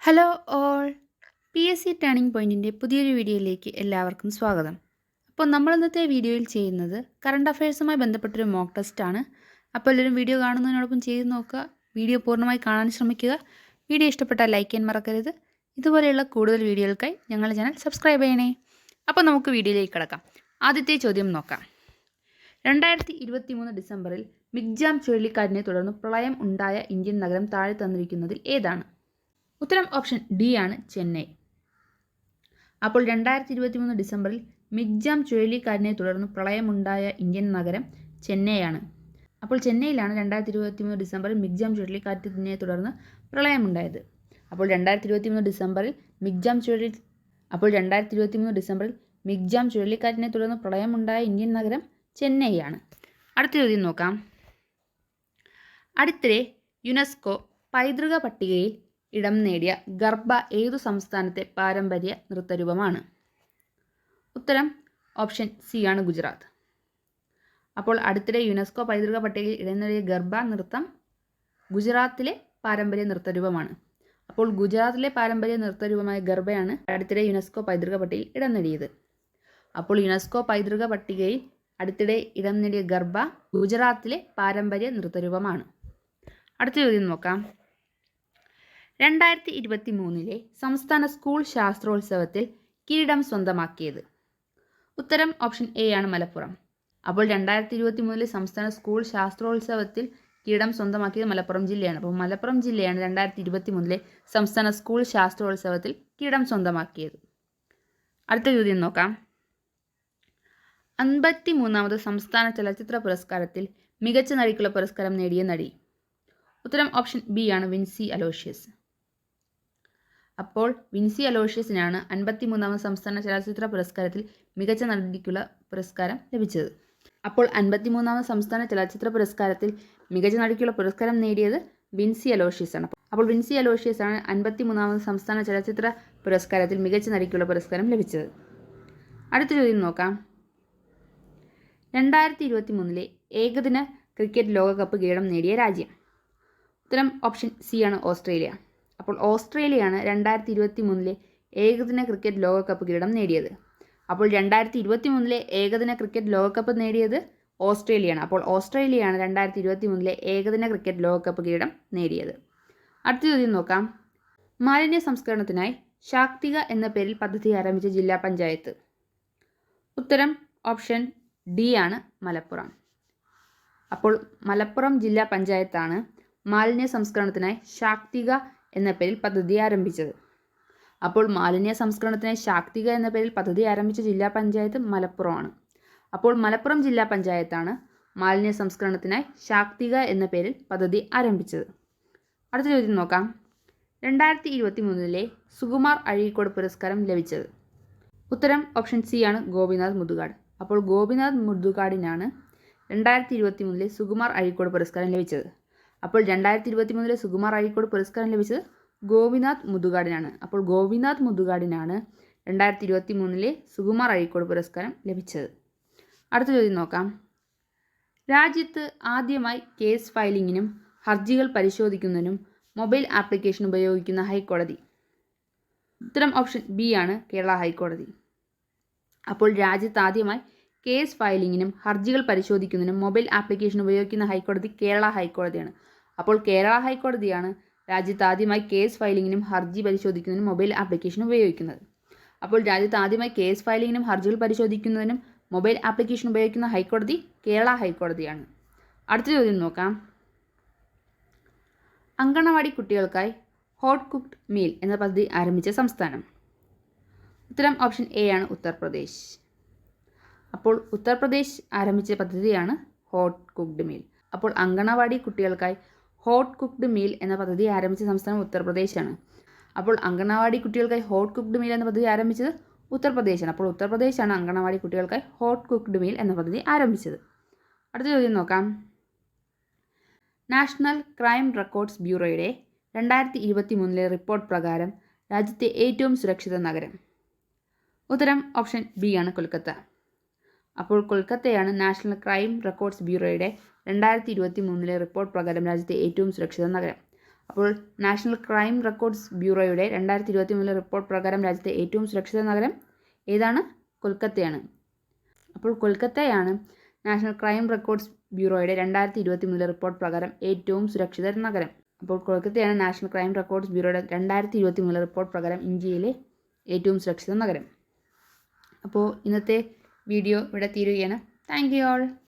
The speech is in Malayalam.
Hello all P S C turning പോയിൻറ്റിൻ്റെ പുതിയൊരു വീഡിയോയിലേക്ക് എല്ലാവർക്കും സ്വാഗതം. അപ്പോൾ നമ്മൾ ഇന്നത്തെ വീഡിയോയിൽ ചെയ്യുന്നത് കറണ്ട് അഫയേഴ്സുമായി ബന്ധപ്പെട്ടൊരു മോക്ക് ടെസ്റ്റാണ്. അപ്പോൾ എല്ലാവരും വീഡിയോ കാണുന്നതിനോടൊപ്പം ചെയ്ത് നോക്കുക. വീഡിയോ പൂർണ്ണമായി കാണാൻ ശ്രമിക്കുക. വീഡിയോ ഇഷ്ടപ്പെട്ടാൽ ലൈക്ക് ചെയ്യാൻ മറക്കരുത്. ഇതുപോലെയുള്ള കൂടുതൽ വീഡിയോകൾക്കായി ഞങ്ങളുടെ ചാനൽ സബ്സ്ക്രൈബ് ചെയ്യണേ. അപ്പോൾ നമുക്ക് വീഡിയോയിലേക്ക് കിടക്കാം. ആദ്യത്തെ ചോദ്യം നോക്കാം. 2023 ഡിസംബറിൽ മിഗ്ജാം ചുഴലിക്കാറ്റിനെ തുടർന്ന് പ്രളയം ഉണ്ടായ ഇന്ത്യൻ നഗരം താഴെ തന്നിരിക്കുന്നതിൽ ഏതാണ്? ഉത്തരം ഓപ്ഷൻ ഡി ആണ്, ചെന്നൈ. അപ്പോൾ 2023 ഡിസംബറിൽ മിഗ്ജാം ചുഴലിക്കാറ്റിനെ തുടർന്ന് പ്രളയമുണ്ടായ ഇന്ത്യൻ നഗരം ചെന്നൈയാണ്. അപ്പോൾ ചെന്നൈയിലാണ് 2023 ഡിസംബറിൽ മിഗ്ജാം ചുഴലിക്കാറ്റിനെ തുടർന്ന് പ്രളയമുണ്ടായത്. അപ്പോൾ 2023 ഡിസംബറിൽ മിഗ്ജാം ചുഴലിക്കാറ്റിനെ തുടർന്ന് പ്രളയമുണ്ടായ ഇന്ത്യൻ നഗരം ചെന്നൈയാണ്. അടുത്ത ചോദ്യം നോക്കാം. അടുത്തിടെ യുനെസ്കോ പൈതൃക പട്ടികയിൽ ഇടം നേടിയ ഗർഭ ഏതു സംസ്ഥാനത്തെ പാരമ്പര്യ നൃത്തരൂപമാണ്? ഉത്തരം ഓപ്ഷൻ സി ആണ്, ഗുജറാത്ത്. അപ്പോൾ അടുത്തിടെ യുനെസ്കോ പൈതൃക പട്ടികയിൽ ഇടം നേടിയ ഗർഭ നൃത്തം ഗുജറാത്തിലെ പാരമ്പര്യ നൃത്തരൂപമാണ്. അപ്പോൾ ഗുജറാത്തിലെ പാരമ്പര്യ നൃത്തരൂപമായ ഗർഭയാണ് അടുത്തിടെ യുനെസ്കോ പൈതൃക പട്ടികയിൽ ഇടം നേടിയത്. അപ്പോൾ യുനെസ്കോ പൈതൃക പട്ടികയിൽ അടുത്തിടെ ഇടം നേടിയ ഗർഭ ഗുജറാത്തിലെ പാരമ്പര്യ നൃത്തരൂപമാണ്. അടുത്ത ചോദ്യം നോക്കാം. 2023 സംസ്ഥാന സ്കൂൾ ശാസ്ത്രോത്സവത്തിൽ കിരീടം സ്വന്തമാക്കിയത്? ഉത്തരം ഓപ്ഷൻ എ ആണ്, മലപ്പുറം. അപ്പോൾ 2023 സംസ്ഥാന സ്കൂൾ ശാസ്ത്രോത്സവത്തിൽ കിരീടം സ്വന്തമാക്കിയത് മലപ്പുറം ജില്ലയാണ്. അപ്പോൾ മലപ്പുറം ജില്ലയാണ് 2023 സംസ്ഥാന സ്കൂൾ ശാസ്ത്രോത്സവത്തിൽ കിരീടം സ്വന്തമാക്കിയത്. അടുത്ത ചോദ്യം നോക്കാം. 53ാമത് സംസ്ഥാന ചലച്ചിത്ര പുരസ്കാരത്തിൽ മികച്ച നടിക്കുള്ള പുരസ്കാരം നേടിയ നടി? ഉത്തരം ഓപ്ഷൻ ബി ആണ്, വിൻസി അലോഷ്യസ്. അപ്പോൾ വിൻസി അലോഷ്യസിനാണ് 53ാമത് സംസ്ഥാന ചലച്ചിത്ര പുരസ്കാരത്തിൽ മികച്ച നടിക്കുള്ള പുരസ്കാരം ലഭിച്ചത്. അപ്പോൾ 53ാമത് സംസ്ഥാന ചലച്ചിത്ര പുരസ്കാരത്തിൽ മികച്ച നടിക്കുള്ള പുരസ്കാരം നേടിയത് വിൻസി അലോഷ്യസ് ആണ്. അപ്പോൾ വിൻസി അലോഷ്യസ് ആണ് 53ാമത് സംസ്ഥാന ചലച്ചിത്ര പുരസ്കാരത്തിൽ മികച്ച നടിക്കുള്ള പുരസ്കാരം ലഭിച്ചത്. അടുത്ത ചോദ്യം നോക്കാം. 2023 ഏകദിന ക്രിക്കറ്റ് ലോകകപ്പ് കിരീടം നേടിയ രാജ്യം? ഉത്തരം ഓപ്ഷൻ സി ആണ്, ഓസ്ട്രേലിയ. അപ്പോൾ ഓസ്ട്രേലിയയാണ് 2023 ഏകദിന ക്രിക്കറ്റ് ലോകകപ്പ് കിരീടം നേടിയത്. അപ്പോൾ 2023 ഏകദിന ക്രിക്കറ്റ് ലോകകപ്പ് നേടിയത് ഓസ്ട്രേലിയയാണ്. അപ്പോൾ ഓസ്ട്രേലിയയാണ് 2023 ഏകദിന ക്രിക്കറ്റ് ലോകകപ്പ് കിരീടം നേടിയത്. അടുത്ത ചോദ്യം നോക്കാം. മാലിന്യ സംസ്കരണത്തിനായി ശാക്തിക എന്ന പേരിൽ പദ്ധതി ആരംഭിച്ച ജില്ലാ പഞ്ചായത്ത്? ഉത്തരം ഓപ്ഷൻ ഡി ആണ്, മലപ്പുറം. അപ്പോൾ മലപ്പുറം ജില്ലാ പഞ്ചായത്താണ് മാലിന്യ സംസ്കരണത്തിനായി ശാക്തിക എന്ന പേരിൽ പദ്ധതി ആരംഭിച്ചത്. അപ്പോൾ മാലിന്യ സംസ്കരണത്തിനായി ശാക്തിക എന്ന പേരിൽ പദ്ധതി ആരംഭിച്ച ജില്ലാ പഞ്ചായത്ത് മലപ്പുറമാണ്. അപ്പോൾ മലപ്പുറം ജില്ലാ പഞ്ചായത്താണ് മാലിന്യ സംസ്കരണത്തിനായി ശാക്തിക എന്ന പേരിൽ പദ്ധതി ആരംഭിച്ചത്. അടുത്ത ചോദ്യം നോക്കാം. 2023 സുകുമാർ അഴീക്കോട് പുരസ്കാരം ലഭിച്ചത്? ഉത്തരം ഓപ്ഷൻ സി ആണ്, ഗോപിനാഥ് മുതുകാട്. അപ്പോൾ ഗോപിനാഥ് മുതുകാടിനാണ് 2023 സുകുമാർ അഴീക്കോട് പുരസ്കാരം ലഭിച്ചത്. അപ്പോൾ 2023 സുകുമാർ അഴീക്കോട് പുരസ്കാരം ലഭിച്ചത് ഗോപിനാഥ് മുതുകാടിനാണ്. അപ്പോൾ ഗോപിനാഥ് മുതുകാടിനാണ് 2023 സുകുമാർ അഴീക്കോട് പുരസ്കാരം ലഭിച്ചത്. അടുത്ത ചോദ്യം നോക്കാം. രാജ്യത്ത് ആദ്യമായി കേസ് ഫയലിങ്ങിനും ഹർജികൾ പരിശോധിക്കുന്നതിനും മൊബൈൽ ആപ്ലിക്കേഷൻ ഉപയോഗിക്കുന്ന ഹൈക്കോടതി? ഉത്തരം ഓപ്ഷൻ ബി ആണ്, കേരള ഹൈക്കോടതി. അപ്പോൾ രാജ്യത്ത് ആദ്യമായി കേസ് ഫയലിങ്ങിനും ഹർജികൾ പരിശോധിക്കുന്നതിനും മൊബൈൽ ആപ്ലിക്കേഷൻ ഉപയോഗിക്കുന്ന ഹൈക്കോടതി കേരള ഹൈക്കോടതിയാണ്. അപ്പോൾ കേരള ഹൈക്കോടതിയാണ് രാജ്യത്ത് ആദ്യമായി കേസ് ഫയലിങ്ങിനും ഹർജി പരിശോധിക്കുന്നതിനും മൊബൈൽ ആപ്ലിക്കേഷൻ ഉപയോഗിക്കുന്നത്. അപ്പോൾ രാജ്യത്ത് ആദ്യമായി കേസ് ഫയലിങ്ങിനും ഹർജികൾ പരിശോധിക്കുന്നതിനും മൊബൈൽ ആപ്ലിക്കേഷൻ ഉപയോഗിക്കുന്ന ഹൈക്കോടതി കേരള ഹൈക്കോടതിയാണ്. അടുത്ത ചോദ്യം നോക്കാം. അങ്കണവാടി കുട്ടികൾക്കായി ഹോട്ട് കുക്ക്ഡ് മീൽ എന്ന പദ്ധതി ആരംഭിച്ച സംസ്ഥാനം? ഉത്തരം ഓപ്ഷൻ എ ആണ്, ഉത്തർപ്രദേശ്. അപ്പോൾ ഉത്തർപ്രദേശ് ആരംഭിച്ച പദ്ധതിയാണ് ഹോട്ട് കുക്ക്ഡ് മീൽ. അപ്പോൾ അങ്കണവാടി കുട്ടികൾക്കായി ഹോട്ട് കുക്ക്ഡ് മീൽ എന്ന പദ്ധതി ആരംഭിച്ച സംസ്ഥാനം ഉത്തർപ്രദേശാണ്. അപ്പോൾ അങ്കണവാടി കുട്ടികൾക്കായി ഹോട്ട് കുക്ക്ഡ് മീൽ എന്ന പദ്ധതി ആരംഭിച്ചത് ഉത്തർപ്രദേശാണ്. അപ്പോൾ ഉത്തർപ്രദേശാണ് അങ്കണവാടി കുട്ടികൾക്കായി ഹോട്ട് കുക്ക്ഡ് മീൽ എന്ന പദ്ധതി ആരംഭിച്ചത്. അടുത്ത ചോദ്യം നോക്കാം. നാഷണൽ ക്രൈം റെക്കോർഡ്സ് ബ്യൂറോയുടെ 2023 റിപ്പോർട്ട് പ്രകാരം രാജ്യത്തെ ഏറ്റവും സുരക്ഷിത നഗരം? ഉത്തരം ഓപ്ഷൻ ബി ആണ്, കൊൽക്കത്ത. അപ്പോൾ കൊൽക്കത്തയാണ് നാഷണൽ ക്രൈം റെക്കോർഡ്സ് ബ്യൂറോയുടെ 2023 റിപ്പോർട്ട് പ്രകാരം രാജ്യത്തെ ഏറ്റവും സുരക്ഷിത നഗരം. അപ്പോൾ നാഷണൽ ക്രൈം റെക്കോർഡ്സ് ബ്യൂറോയുടെ 2023 റിപ്പോർട്ട് പ്രകാരം രാജ്യത്തെ ഏറ്റവും സുരക്ഷിത നഗരം ഏതാണ്? കൊൽക്കത്തയാണ്. അപ്പോൾ കൊൽക്കത്തയാണ് നാഷണൽ ക്രൈം റെക്കോർഡ്സ് ബ്യൂറോയുടെ 2023 റിപ്പോർട്ട് പ്രകാരം ഏറ്റവും സുരക്ഷിത നഗരം. അപ്പോൾ കൊൽക്കത്തയാണ് നാഷണൽ ക്രൈം റെക്കോർഡ്സ് ബ്യൂറോയുടെ 2023 റിപ്പോർട്ട് പ്രകാരം ഇന്ത്യയിലെ ഏറ്റവും സുരക്ഷിത നഗരം. അപ്പോൾ ഇന്നത്തെ വീഡിയോ ഇവിടെ തീരുകയാണ്. Thank you all.